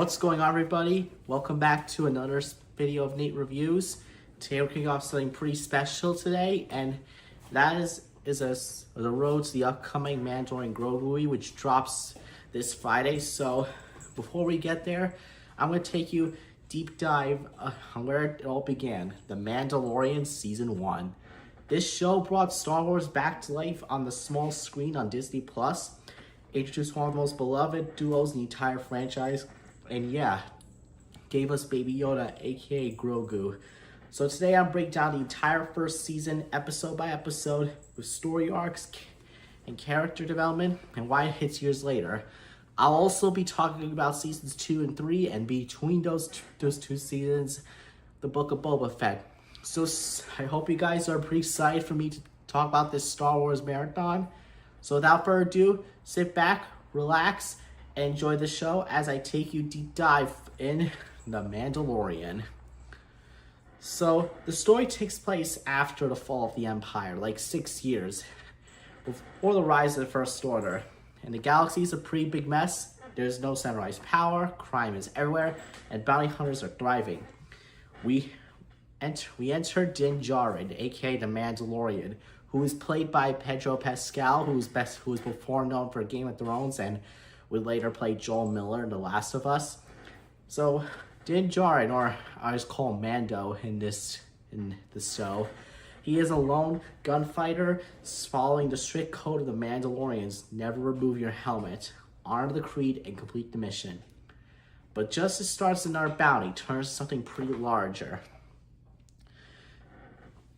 What's going on, everybody? Welcome back to another video of Nate Reviews. Today we're kicking off something pretty special today, and that is the road to the upcoming Mandalorian and Grogu, which drops this Friday. So before we get there, I'm going to take you deep dive on where it all began, the Mandalorian Season 1. This show brought Star Wars back to life on the small screen on Disney+, introduced one of the most beloved duos in the entire franchise, and yeah, gave us Baby Yoda, aka Grogu. So today I'm breaking down the entire first season, episode by episode, with story arcs and character development, and why it hits years later. I'll also be talking about seasons 2 and 3, and between those two seasons, the Book of Boba Fett. So I hope you guys are pretty excited for me to talk about this Star Wars marathon. So without further ado, sit back, relax, and enjoy the show as I take you deep dive in The Mandalorian. So the story takes place after the fall of the Empire, like 6 years before the rise of the First Order. And the galaxy is a pretty big mess. There's no centralized power, crime is everywhere, and bounty hunters are thriving. We enter Din Djarin, aka the Mandalorian, who is played by Pedro Pascal, who is before known for Game of Thrones and would later play Joel Miller in The Last of Us. So Din Djarin, or I just call him Mando in this show, he is a lone gunfighter following the strict code of the Mandalorians: never remove your helmet, honor the creed, and complete the mission. But just as starts another bounty, turns to something pretty larger.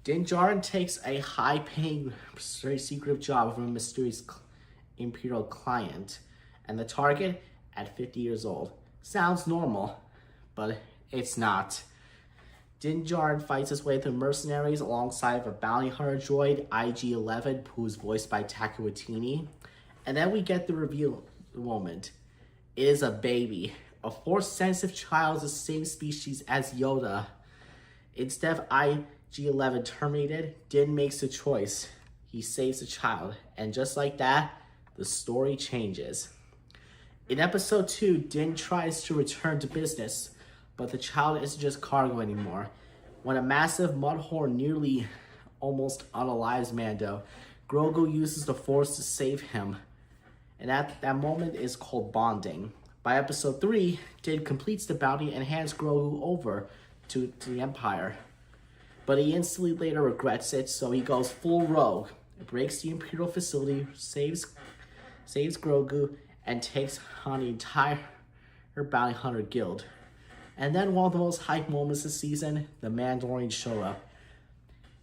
Din Djarin takes a high-paying, very secretive job from a mysterious Imperial client, and the target at 50 years old. Sounds normal, but it's not. Din Djarin fights his way through mercenaries alongside a bounty hunter droid, IG-11, who's voiced by Taika Waititi. And then we get the reveal moment. It is a baby, a Force-sensitive child is the same species as Yoda. Instead of IG-11 terminated, Din makes a choice. He saves the child, and just like that, the story changes. In episode 2, Din tries to return to business, but the child isn't just cargo anymore. When a massive mudhorn nearly almost unalives Mando, Grogu uses the Force to save him, and at that moment is called bonding. By episode 3, Din completes the bounty and hands Grogu over to the Empire. But he instantly later regrets it, so he goes full rogue, breaks the Imperial facility, saves Grogu, and takes on the entire bounty hunter guild. And then one of the most hyped moments this season, the Mandalorians show up.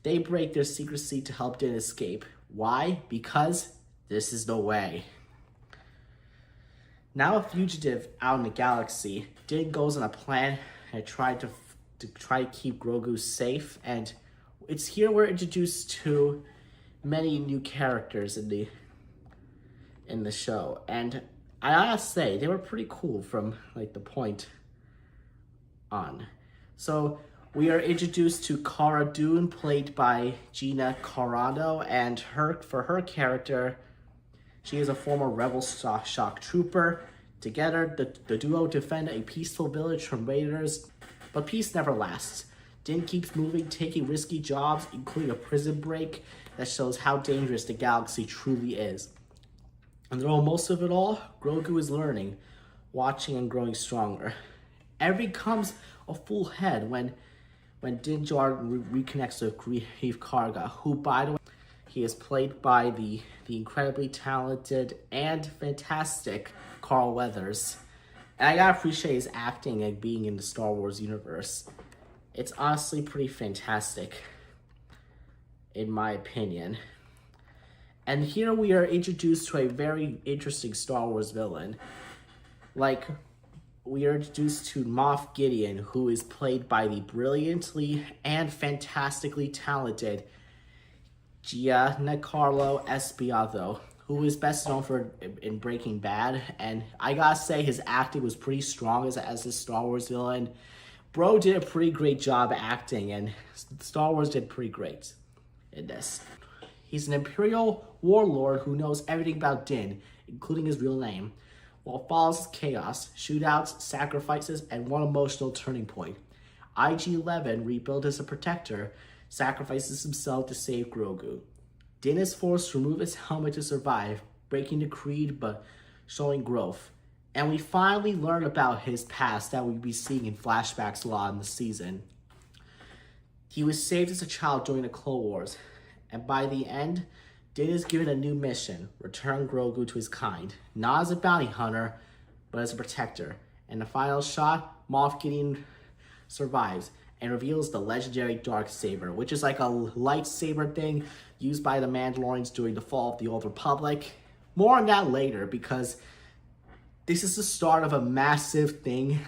They break their secrecy to help Din escape. Why? Because this is the way. Now a fugitive out in the galaxy, Din goes on a plan and try to keep Grogu safe, and it's here we're introduced to many new characters in the show, and I gotta say they were pretty cool from like the point on. So we are introduced to Cara Dune, played by Gina Carano, and for her character, she is a former rebel shock trooper. Together, the duo defend a peaceful village from raiders, but peace never lasts. Din keeps moving, taking risky jobs, including a prison break that shows how dangerous the galaxy truly is. And through most of it all, Grogu is learning, watching, and growing stronger. Everything comes a full head when Din Djarin reconnects with Greef Karga, who, by the way, he is played by the incredibly talented and fantastic Carl Weathers. And I gotta appreciate his acting and being in the Star Wars universe. It's honestly pretty fantastic, in my opinion. And here we are introduced to a very interesting Star Wars villain. Like, we are introduced to Moff Gideon, who is played by the brilliantly and fantastically talented Giancarlo Esposito, who is best known in Breaking Bad. And I gotta say, his acting was pretty strong as a Star Wars villain. Bro did a pretty great job acting, and Star Wars did pretty great in this. He's an Imperial warlord who knows everything about Din, including his real name. What follows is chaos, shootouts, sacrifices, and one emotional turning point. IG-11, rebuilt as a protector, sacrifices himself to save Grogu. Din is forced to remove his helmet to survive, breaking the creed but showing growth. And we finally learn about his past that we'll be seeing in flashbacks a lot in the season. He was saved as a child during the Clone Wars, and by the end, Din is given a new mission, return Grogu to his kind, not as a bounty hunter, but as a protector. In the final shot, Moff Gideon survives and reveals the legendary Darksaber, which is like a lightsaber thing used by the Mandalorians during the fall of the Old Republic. More on that later, because this is the start of a massive thing,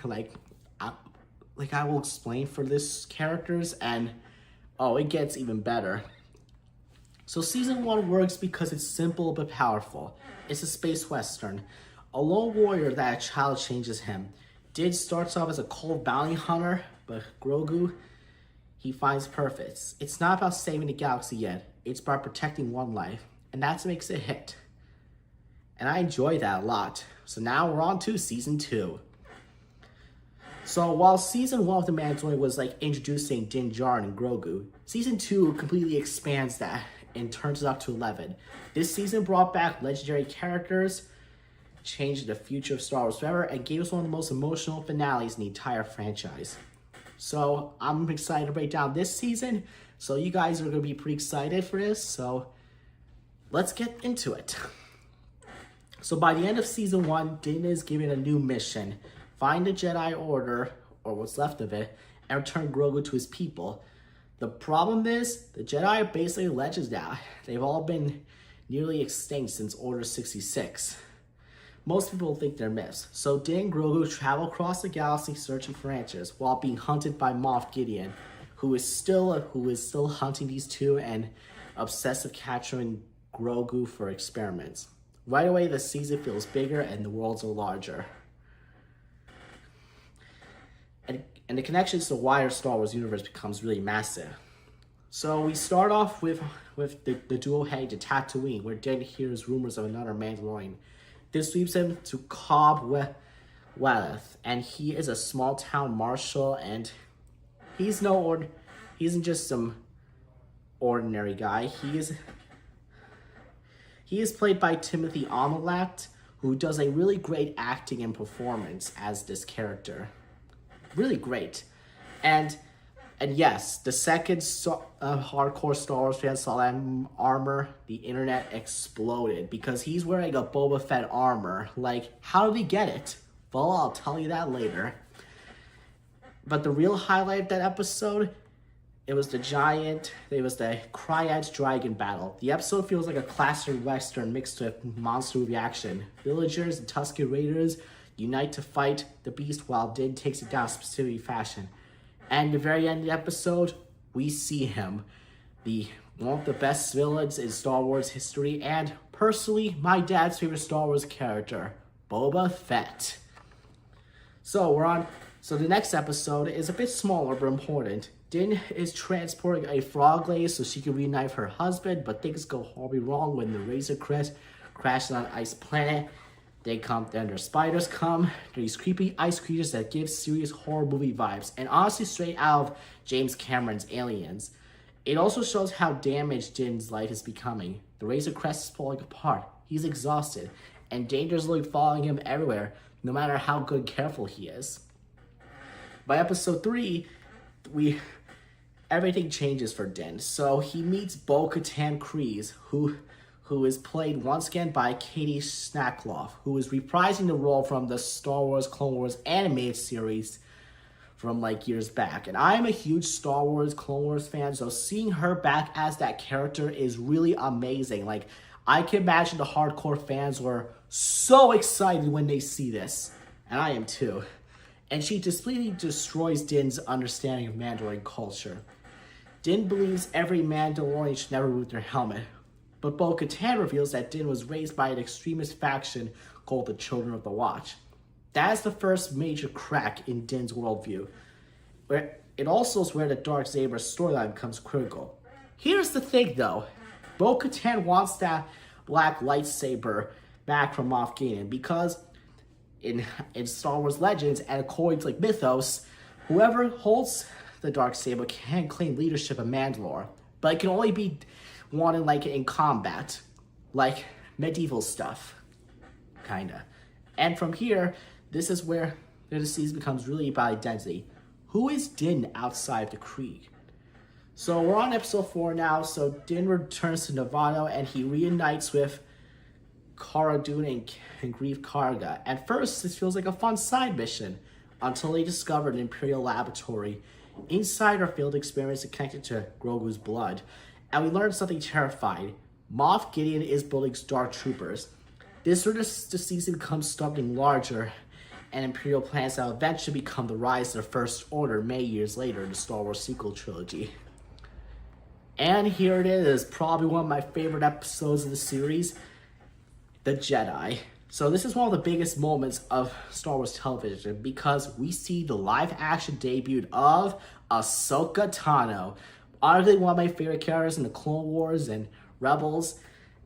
I will explain for this characters, and it gets even better. So season 1 works because it's simple but powerful. It's a space western. A lone warrior that a child changes him. Din starts off as a cold bounty hunter, but Grogu, he finds purpose. It's not about saving the galaxy yet. It's about protecting one life, and that makes it a hit. And I enjoy that a lot. So now we're on to season 2. So while season 1 of The Mandalorian was introducing Din Djarin and Grogu, season 2 completely expands that and turns it up to 11. This season brought back legendary characters, changed the future of Star Wars forever, and gave us one of the most emotional finales in the entire franchise. So I'm excited to break down this season. So you guys are going to be pretty excited for this. So let's get into it. So by the end of season 1, Din is given a new mission. Find the Jedi Order, or what's left of it, and return Grogu to his people. The problem is, the Jedi are basically legends now. They've all been nearly extinct since Order 66. Most people think they're myths. So Din and Grogu travel across the galaxy searching for answers, while being hunted by Moff Gideon, who is still hunting these two and obsessed with capturing Grogu for experiments. Right away, the season feels bigger and the worlds are larger. And the connections to the wider Star Wars universe becomes really massive. So we start off with the duo heading to Tatooine, where Din hears rumors of another Mandalorian. This leads him to Cobb Welleth, and he is a small town marshal, and he isn't just some ordinary guy. He is played by Timothy Omelat, who does a really great acting and performance as this character. Really great. And yes, the second hardcore Star Wars fan saw that armor, the internet exploded because he's wearing a Boba Fett armor. How did he get it? Well, I'll tell you that later. But the real highlight of that episode, it was the Cryad's Dragon battle. The episode feels like a classic western mixed with monster movie action. Villagers and Tusken Raiders unite to fight the beast while Din takes it down in specific fashion. And at the very end of the episode, we see him, one of the best villains in Star Wars history, and personally, my dad's favorite Star Wars character, Boba Fett. So the next episode is a bit smaller but important. Din is transporting a frog lady so she can reunite her husband, but things go horribly wrong when the Razor Crest crashes on an ice planet. Then their spiders come. These creepy ice creatures that give serious horror movie vibes, and honestly straight out of James Cameron's Aliens. It also shows how damaged Din's life is becoming. The Razor Crest is falling apart. He's exhausted, and dangers are following him everywhere, no matter how good and careful he is. By episode 3, everything changes for Din. So he meets Bo-Katan Kryze, who is played once again by Katie Sackhoff, who is reprising the role from the Star Wars Clone Wars animated series from years back. And I'm a huge Star Wars Clone Wars fan, so seeing her back as that character is really amazing. I can imagine the hardcore fans were so excited when they see this, and I am too. And she completely destroys Din's understanding of Mandalorian culture. Din believes every Mandalorian should never remove their helmet, but Bo-Katan reveals that Din was raised by an extremist faction called the Children of the Watch. That is the first major crack in Din's worldview. It also is where the Darksaber storyline becomes critical. Here's the thing though, Bo-Katan wants that black lightsaber back from Moff Gideon because in Star Wars Legends, and according to like mythos, whoever holds the darksaber can claim leadership of Mandalore, but it can only be wanted like in combat, like medieval stuff, kinda. And from here, this is where the season becomes really about identity. Who is Din outside of the Creed? So we're on episode 4 now. So Din returns to Nevada and he reunites with Cara Dune and Grief Karga. At first, this feels like a fun side mission until they discover an Imperial laboratory inside our field experience connected to Grogu's blood. And we learn something terrifying. Moff Gideon is building Star Troopers. This sort of the season becomes something larger, and Imperial plans that will eventually become the rise of the First Order many years later in the Star Wars sequel trilogy. And here it is, probably one of my favorite episodes of the series, The Jedi. So this is one of the biggest moments of Star Wars television because we see the live-action debut of Ahsoka Tano, arguably one of my favorite characters in the Clone Wars and Rebels.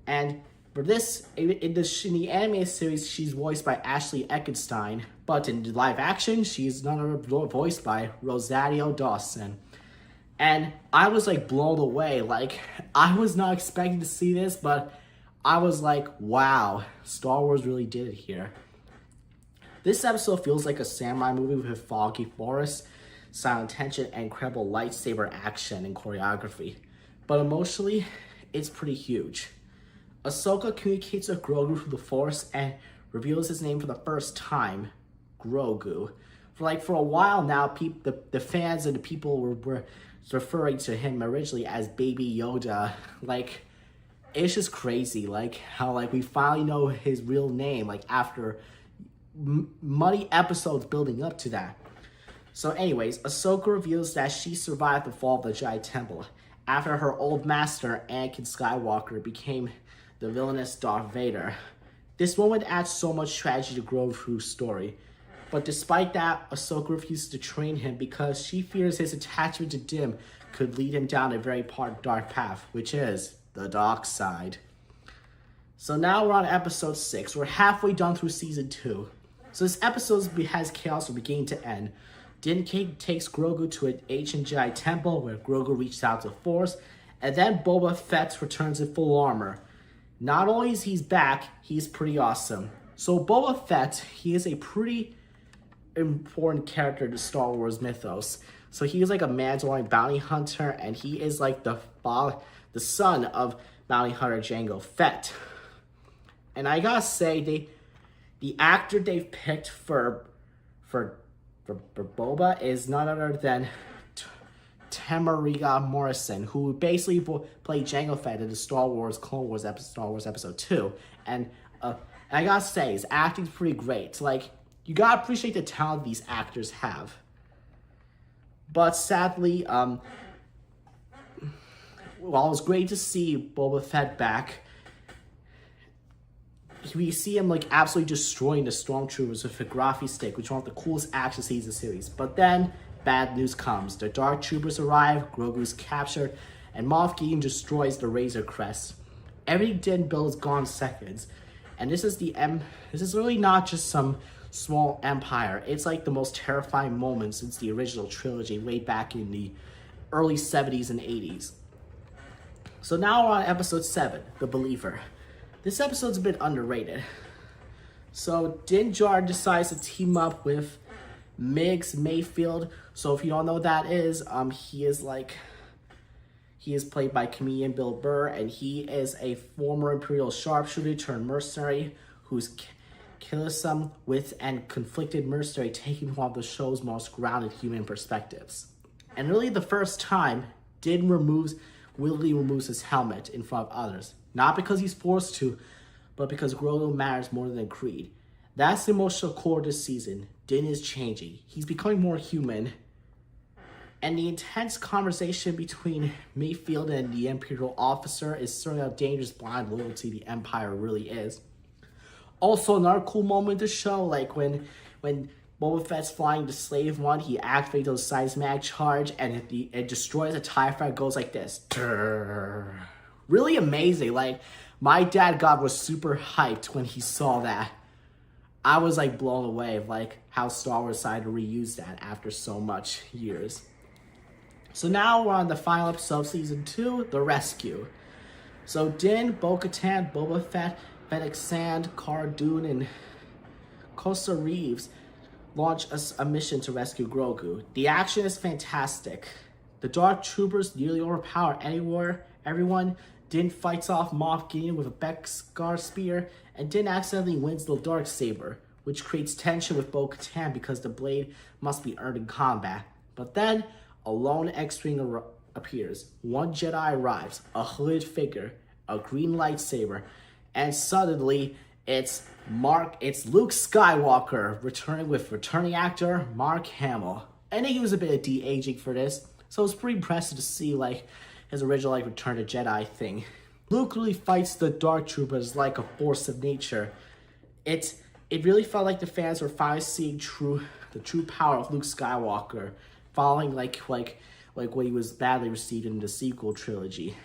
And for this, in the animated series, she's voiced by Ashley Eckstein, but in live action, she's none other voiced by Rosario Dawson. And I was like blown away. Like, I was not expecting to see this, but I was like, wow, Star Wars really did it here. This episode feels like a samurai movie with foggy forests, silent tension, and incredible lightsaber action and choreography. But emotionally, it's pretty huge. Ahsoka communicates with Grogu through the Force and reveals his name for the first time, Grogu. For a while now, the fans and the people were referring to him originally as Baby Yoda. Like, it's just crazy, like, how, like, we finally know his real name, like, after muddy episodes building up to that. So anyways, Ahsoka reveals that she survived the fall of the Jedi Temple after her old master, Anakin Skywalker, became the villainous Darth Vader. This moment adds so much tragedy to Grogu's story. But despite that, Ahsoka refuses to train him because she fears his attachment to Dim could lead him down a very dark path, which is the dark side. So now we're on episode 6. We're halfway done through season 2. So this episode has chaos from beginning to end. Din takes Grogu to an ancient Jedi temple where Grogu reaches out to the Force, and then Boba Fett returns in full armor. Not only is he back, he's pretty awesome. So Boba Fett, he is a pretty important character to Star Wars mythos. So he is like a Mandalorian bounty hunter, and he is like the son of bounty hunter Jango Fett. And I gotta say, the actor they've picked for Boba is none other than Tamariga Morrison, who basically played Jango Fett in the Star Wars Episode 2. And I gotta say, his acting's pretty great. Like, you gotta appreciate the talent these actors have. But sadly, while it was great to see Boba Fett back, we see him like absolutely destroying the stormtroopers with a graphy stick, which is one of the coolest action scenes in the series. But then, bad news comes. The Dark Troopers arrive, Grogu's captured, and Moff Gideon destroys the Razor Crest. Everything Din built is gone in seconds. And this is really not just some small empire. It's like the most terrifying moment since the original trilogy way back in the early 70s and 80s. So now we're on episode 7, The Believer. This episode's a bit underrated. So Din Djarin decides to team up with Migs Mayfield. So if you don't know who that is, he is played by comedian Bill Burr, and he is a former Imperial sharpshooter turned mercenary who's killsome with and conflicted mercenary, taking one of the show's most grounded human perspectives. And really the first time, Din willingly removes his helmet in front of others. Not because he's forced to, but because Grogu matters more than Creed. That's the emotional core of this season. Din is changing. He's becoming more human. And the intense conversation between Mayfield and the Imperial officer is showing how dangerous blind loyalty the Empire really is. Also, another cool moment in the show, like when Boba Fett's flying the Slave One, he activates those seismic charge, and it destroys a TIE fighter. Goes like this. Durr. Really amazing. Like, my dad was super hyped when he saw that. I was like blown away of like how Star Wars decided to reuse that after so much years. So now we're on the final episode of Season 2, The Rescue. So Din, Bo-Katan, Boba Fett, Fennec Sand, Cara Dune, and Costa Reeves launch a mission to rescue Grogu. The action is fantastic. The Dark Troopers nearly overpower everyone. Din fights off Moff Gideon with a Beskar spear, and Din accidentally wins the Darksaber, which creates tension with Bo-Katan because the blade must be earned in combat. But then, a lone X-Wing appears. One Jedi arrives, a hooded figure, a green lightsaber, and suddenly it's Luke Skywalker returning with returning actor Mark Hamill. And they use a bit of de-aging for this, so it's pretty impressive to see like his original like Return to Jedi thing. Luke really fights the Dark Troopers like a force of nature. It really felt like the fans were finally seeing the true power of Luke Skywalker, following like when he was badly received in the sequel trilogy.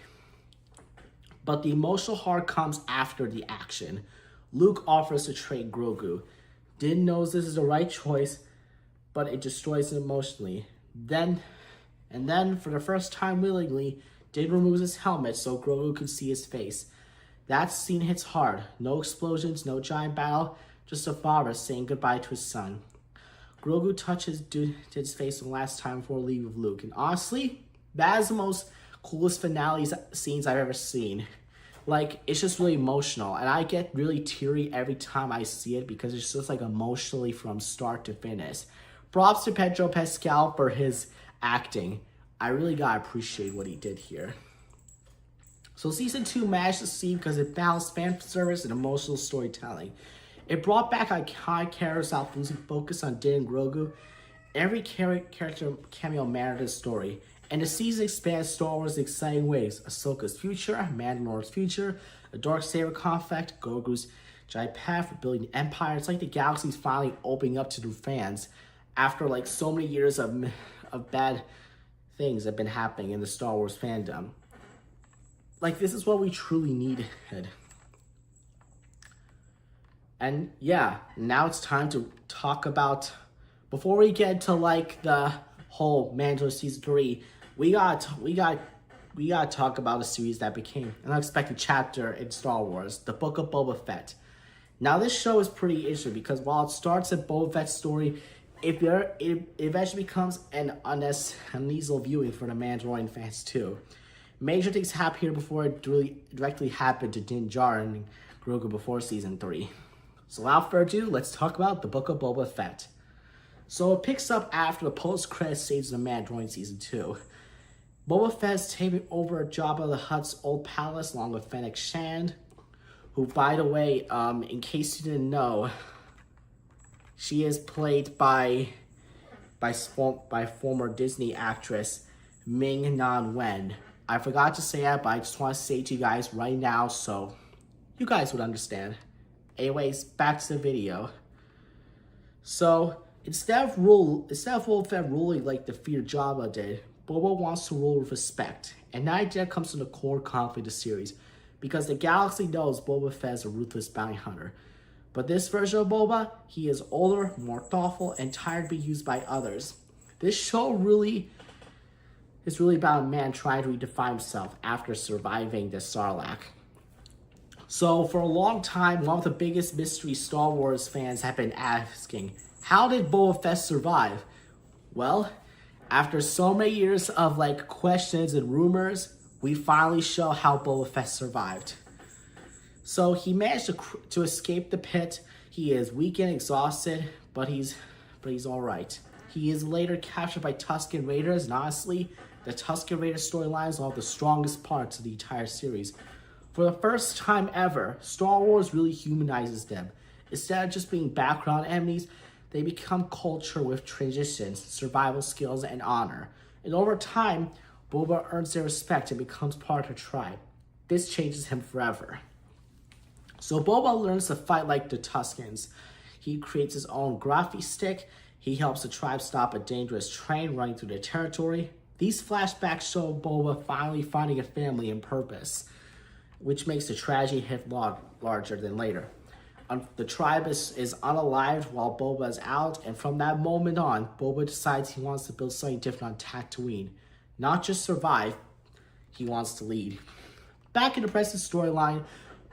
But the emotional heart comes after the action. Luke offers to trade Grogu. Din knows this is the right choice, but it destroys him emotionally. Then, for the first time willingly, Din removes his helmet so Grogu can see his face. That scene hits hard. No explosions, no giant battle, just a father saying goodbye to his son. Grogu touches Din's face the last time before leaving with Luke. And honestly, that is the most coolest finale scenes I've ever seen. Like, it's just really emotional. And I get really teary every time I see it because it's just like emotionally from start to finish. Props to Pedro Pascal for his acting. I really gotta appreciate what he did here. So Season 2 managed to succeed because it balanced fan service and emotional storytelling. It brought back iconic characters without losing focus on Din and Grogu. Every character cameo mattered to the story. And the season expands Star Wars in exciting ways. Ahsoka's future, Mandalorian's future, a Darksaber conflict, Grogu's giant path for building an empire. It's like the galaxy's finally opening up to new fans after like so many years of bad things have been happening in the Star Wars fandom. Like, this is what we truly needed. And yeah, now it's time to talk about, before we get to like the whole Mandalorian Season 3, we gotta talk about a series that became an unexpected chapter in Star Wars, the Book of Boba Fett. Now this show is pretty interesting because while it starts at Boba Fett's story, it eventually becomes an unnecessary viewing for the Mandalorian fans too. Major things happen here before it really directly happened to Din Djarin and Grogu before Season 3. So without further ado, let's talk about the Book of Boba Fett. So it picks up after the post-credit scenes of the Mandalorian Season 2. Boba Fett is taking over Jabba the Hutt's old palace along with Fennec Shand, who, by the way, in case you didn't know, she is played by former Disney actress Ming-Na Wen. I forgot to say that, but I just want to say it to you guys right now so you guys would understand. Anyways, back to the video. So, instead of Boba Fett ruling like the feared Jabba did, Boba wants to rule with respect. And that idea comes from the core conflict of the series, because the galaxy knows Boba Fett is a ruthless bounty hunter. But this version of Boba, he is older, more thoughtful, and tired of being used by others. This show is really about a man trying to redefine himself after surviving the Sarlacc. So for a long time, one of the biggest mysteries Star Wars fans have been asking, how did Boba Fett survive? Well, after so many years of like questions and rumors, we finally show how Boba Fett survived. So he managed to escape the pit. He is weak and exhausted, but he's all right. He is later captured by Tusken Raiders, and honestly, the Tusken Raider storyline is one of the strongest parts of the entire series. For the first time ever, Star Wars really humanizes them. Instead of just being background enemies, they become culture with transitions, survival skills, and honor. And over time, Boba earns their respect and becomes part of the tribe. This changes him forever. So Boba learns to fight like the Tuskens. He creates his own graphy stick. He helps the tribe stop a dangerous train running through their territory. These flashbacks show Boba finally finding a family and purpose, which makes the tragedy hit larger than later. the tribe is unalived while Boba is out, and from that moment on, Boba decides he wants to build something different on Tatooine. Not just survive, he wants to lead. Back in the present storyline,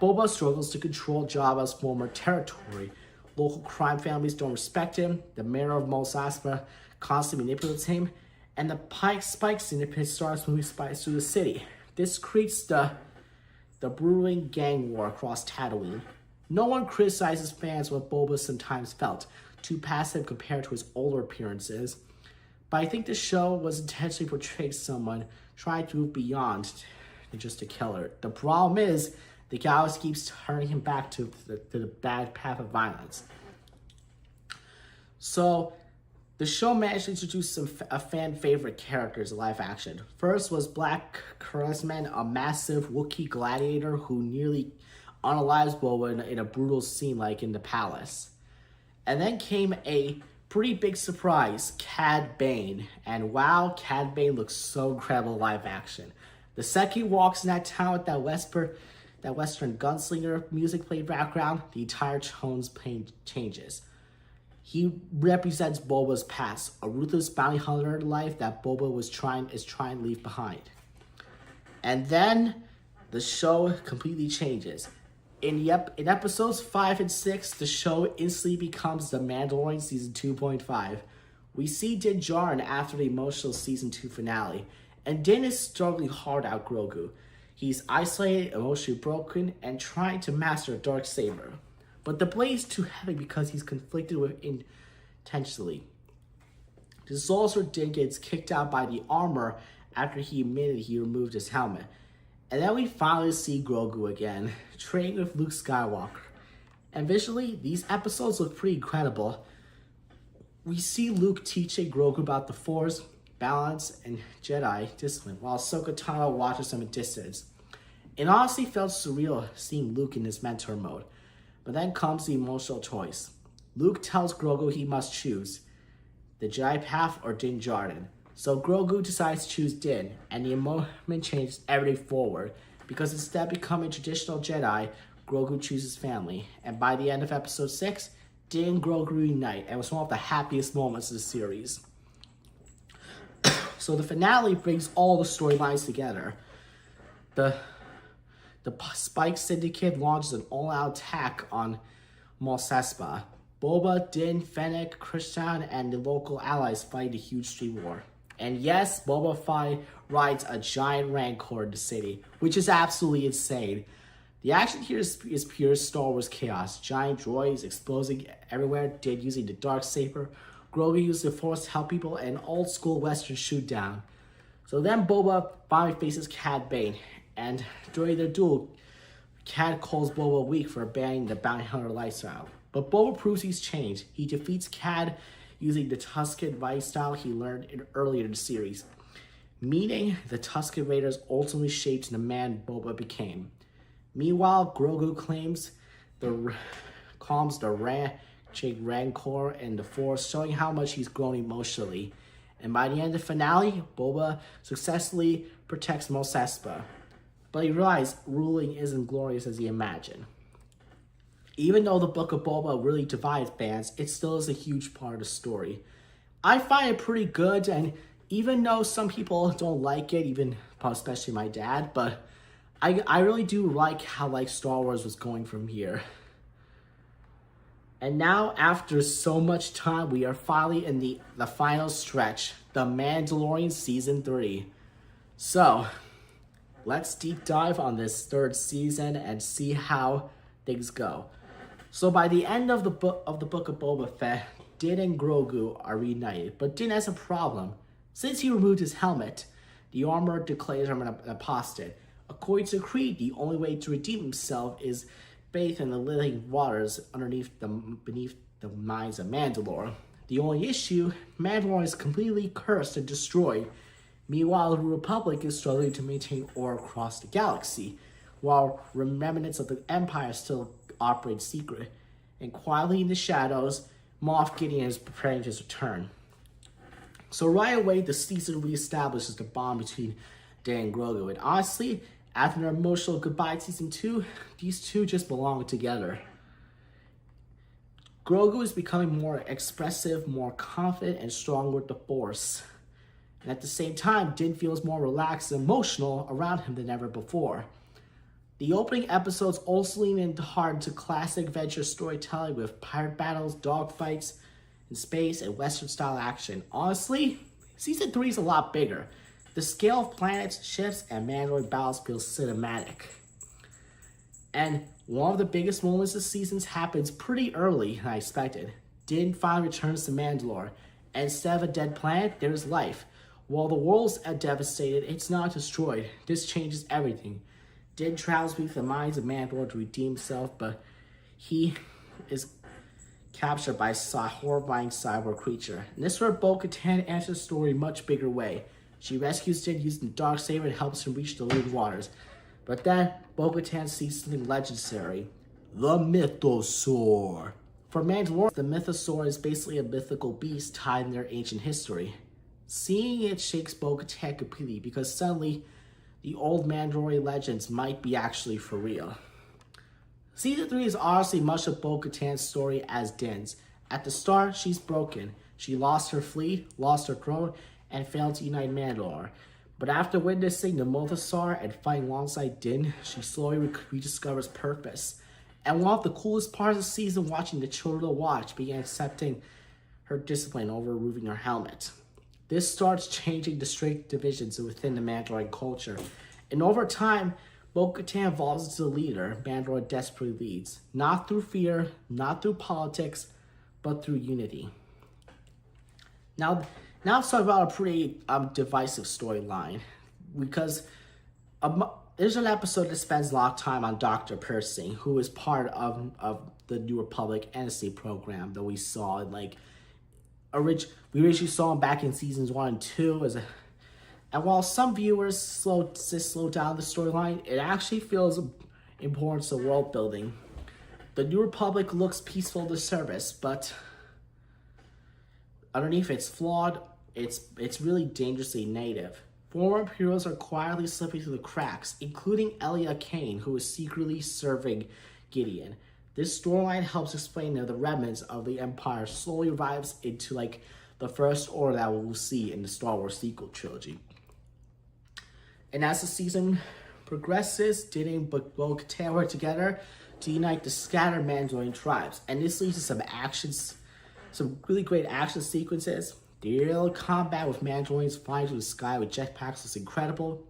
Boba struggles to control Jabba's former territory. Local crime families don't respect him, the mayor of Mos Espa constantly manipulates him, and the Spike Syndicate starts moving spies through the city. This creates the brewing gang war across Tatooine. No one criticizes fans what Boba sometimes felt, too passive compared to his older appearances. But I think the show was intentionally portraying someone trying to move beyond than just a killer. The problem is, the galaxy keeps turning him back to the bad path of violence. So, the show managed to introduce some fan favorite characters in live action. First was Black Kurtzman, a massive Wookiee gladiator who nearly unalives Boba in a brutal scene like in the palace. And then came a pretty big surprise, Cad Bane. And wow, Cad Bane looks so incredible in live action. The second he walks in that town with that Western gunslinger music playing background, the entire tone's changes. He represents Boba's past, a ruthless bounty hunter life that Boba is trying to leave behind. And then the show completely changes. In episodes 5 and 6, the show instantly becomes The Mandalorian Season 2.5. We see Din Djarin after the emotional Season 2 finale, and Din is struggling hard out Grogu. He's isolated, emotionally broken, and trying to master a dark saber. But the blade is too heavy because he's conflicted with intentionally. This is also Din gets kicked out by the armor after he admitted he removed his helmet. And then we finally see Grogu again, training with Luke Skywalker. And visually, these episodes look pretty incredible. We see Luke teaching Grogu about the Force, balance, and Jedi discipline, while Ahsoka Tano watches from a distance. It honestly felt surreal seeing Luke in his mentor mode. But then comes the emotional choice. Luke tells Grogu he must choose the Jedi path or Din Djarin. So Grogu decides to choose Din, and the moment changes everything forward, because instead of becoming a traditional Jedi, Grogu chooses family. And by the end of episode 6, Din and Grogu reunite, and it was one of the happiest moments of the series. So the finale brings all the storylines together. The Spike Syndicate launches an all-out attack on Mos Espa. Boba, Din, Fennec, Christian, and the local allies fight a huge street war. And yes, Boba Fett rides a giant Rancor in the city, which is absolutely insane. The action here is pure Star Wars chaos. Giant droids exploding everywhere, Din using the Darksaber, Grogu used the Force to help people, and old-school Western shoot-down. So then Boba finally faces Cad Bane, and during their duel, Cad calls Boba weak for abandoning the bounty hunter lifestyle. But Boba proves he's changed. He defeats Cad using the Tusken lifestyle he learned earlier in the series. Meaning, the Tusken Raiders ultimately shaped the man Boba became. Meanwhile, Grogu calms the Rancor and the Force, showing how much he's grown emotionally. And by the end of the finale, Boba successfully protects Mos Espa. But he realized ruling isn't glorious as he imagined. Even though the Book of Boba really divides fans, it still is a huge part of the story. I find it pretty good, and even though some people don't like it, especially my dad, but I really do like how Star Wars was going from here. And now, after so much time, we are finally in the final stretch, The Mandalorian Season 3. So, let's deep dive on this third season and see how things go. So by the end of the Book of Boba Fett, Din and Grogu are reunited, but Din has a problem. Since he removed his helmet, the armor declares him an apostate. According to Creed, the only way to redeem himself is bathed in the living waters beneath the mines of Mandalore. The only issue, Mandalore is completely cursed and destroyed. Meanwhile, the Republic is struggling to maintain order across the galaxy, while remnants of the Empire still operate secret. And quietly in the shadows, Moff Gideon is preparing his return. So right away, the season reestablishes the bond between Din and Grogu. And honestly, after an emotional goodbye to Season 2, these two just belong together. Grogu is becoming more expressive, more confident, and stronger with the Force. And at the same time, Din feels more relaxed and emotional around him than ever before. The opening episodes also lean into hard into classic adventure storytelling with pirate battles, dogfights in space, and Western-style action. Honestly, Season 3 is a lot bigger. The scale of planets, ships, and Mandalorian battles feels cinematic. And one of the biggest moments of Seasons happens pretty early than I expected. Din finally returns to Mandalore, and instead of a dead planet, there is life. While the world's devastated, it's not destroyed. This changes everything. Din travels beneath the minds of Mandalore to redeem himself, but he is captured by a horrifying cyborg creature. And this is where Bo-Katan enters the story in a much bigger way. She rescues Din using the Darksaber and helps him reach the Loot Waters. But then, Bo-Katan sees something legendary. The Mythosaur. For Mandalorian, the Mythosaur is basically a mythical beast tied in their ancient history. Seeing it shakes Bo-Katan completely because suddenly, the old Mandalorian legends might be actually for real. Season 3 is honestly much of Bo-Katan's story as Din's. At the start, she's broken. She lost her fleet, lost her throne, and failed to unite Mandalore. But after witnessing the Mythosaur and fighting alongside Din, she slowly rediscovers purpose. And one of the coolest parts of the season, watching the children of the Watch begin accepting her discipline over removing her helmet. This starts changing the strict divisions within the Mandalorian culture. And over time, Bo-Katan evolves into the leader Mandalore desperately leads. Not through fear, not through politics, but through unity. Now let's talk about a pretty divisive storyline. Because there's an episode that spends a lot of time on Dr. Percy, who is part of the New Republic NSC program that we saw in we originally saw him back in seasons 1 and 2 and while some viewers slow down the storyline, it actually feels important to world building. The New Republic looks peaceful to surface, but underneath it's flawed. It's really dangerously negative. Former heroes are quietly slipping through the cracks, including Elia Kane, who is secretly serving Gideon. This storyline helps explain that the remnants of the Empire slowly revives into the First Order that we'll see in the Star Wars sequel trilogy. And as the season progresses, Din and Bo-Katan work together to unite the scattered Mandalorian tribes. And this leads to some really great action sequences. The aerial combat with Mandalorians flying through the sky with jetpacks was incredible.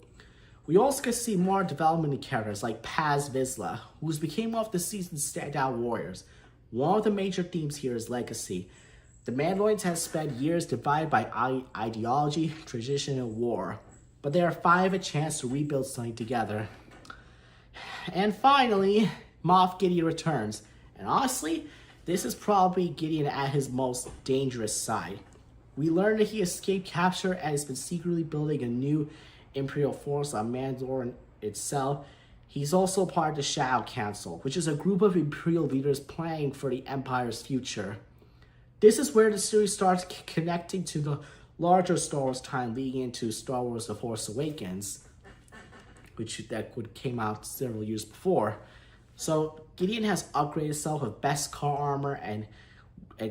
We also get to see more development in characters like Paz Vizsla, who became one of the season's standout warriors. One of the major themes here is legacy. The Mandalorians have spent years divided by ideology, tradition, and war, but they are finally a chance to rebuild something together. And finally, Moff Gideon returns. And honestly, this is probably Gideon at his most dangerous side. We learn that he escaped capture and has been secretly building a new Imperial force on Mandalore itself. He's also part of the Shadow Council, which is a group of Imperial leaders planning for the Empire's future. This is where the series starts connecting to the larger Star Wars time, leading into Star Wars The Force Awakens, which came out several years before. So Gideon has upgraded himself with best car armor and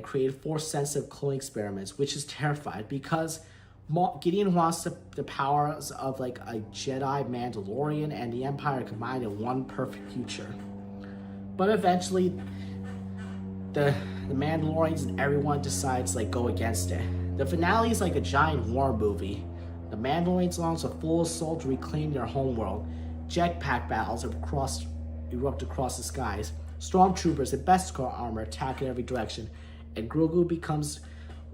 created Force-sensitive cloning experiments, which is terrified because Gideon wants the powers of a Jedi Mandalorian and the Empire combined in one perfect future. But eventually, the Mandalorians and everyone decides go against it. The finale is like a giant war movie. The Mandalorians launch a full assault to reclaim their homeworld. Jetpack battles erupt across the skies. Stormtroopers in best car armor attack in every direction, and Grogu becomes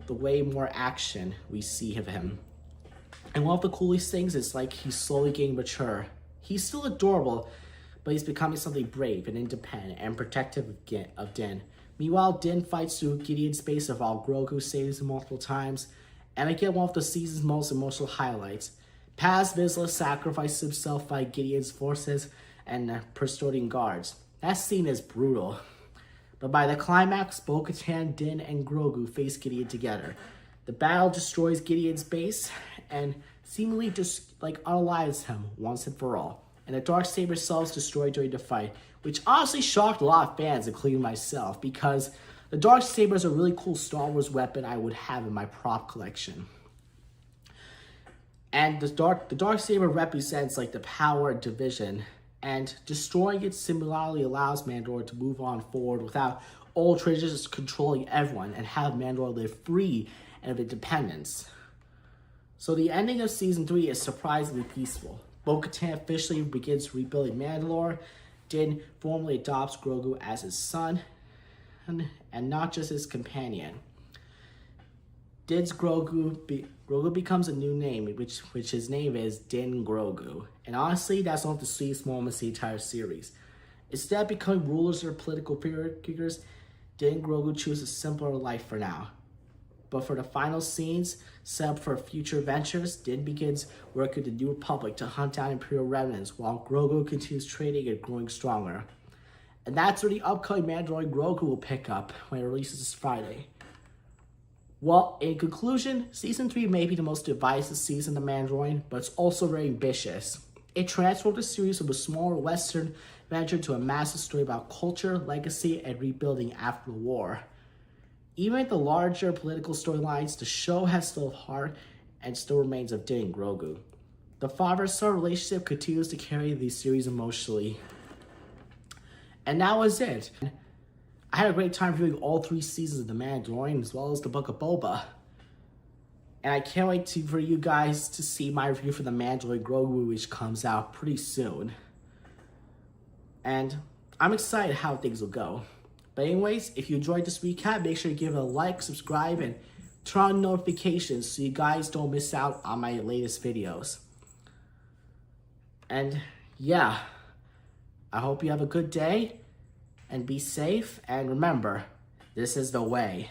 the way more action we see of him. And one of the coolest things is he's slowly getting mature. He's still adorable, but he's becoming something brave and independent and protective of Din. Meanwhile, Din fights through Gideon's space while Grogu saves him multiple times. And again, one of the season's most emotional highlights. Paz Vizsla sacrifices himself by Gideon's forces and Prestodian guards. That scene is brutal. But by the climax, Bo-Katan, Din, and Grogu face Gideon together. The battle destroys Gideon's base and seemingly just unalives him once and for all. And the Darksaber itself is destroyed during the fight, which honestly shocked a lot of fans, including myself, because The Darksaber is a really cool Star Wars weapon I would have in my prop collection. And the Darksaber represents like the power division, and destroying it similarly allows Mandalore to move on forward without all traitors controlling everyone and have Mandalore live free and of independence. So the ending of Season 3 is surprisingly peaceful. Bo-Katan officially begins rebuilding Mandalore. Din formally adopts Grogu as his son, and not just his companion. Din's Grogu becomes a new name, which his name is Din Grogu. And honestly, that's one of the sweetest moments in the entire series. Instead of becoming rulers or political figures, Din Grogu chooses a simpler life for now. But for the final scenes, set up for future adventures, Din begins working with the New Republic to hunt down Imperial remnants, while Grogu continues training and growing stronger. And that's where the upcoming Mandalorian Grogu will pick up when it releases this Friday. Well, in conclusion, Season 3 may be the most divisive season of Mandalorian, but it's also very ambitious. It transformed the series from a smaller Western adventure to a massive story about culture, legacy, and rebuilding after the war. Even with the larger political storylines, the show has still heart and still remains of Din and Grogu. The father-son relationship continues to carry the series emotionally. And that was it. I had a great time viewing all 3 seasons of The Mandalorian as well as the Book of Boba. And I can't wait for you guys to see my review for The Mandalorian Grogu, which comes out pretty soon. And I'm excited how things will go. But anyways, if you enjoyed this recap, make sure to give it a like, subscribe, and turn on notifications so you guys don't miss out on my latest videos. And yeah, I hope you have a good day and be safe. And remember, this is the way.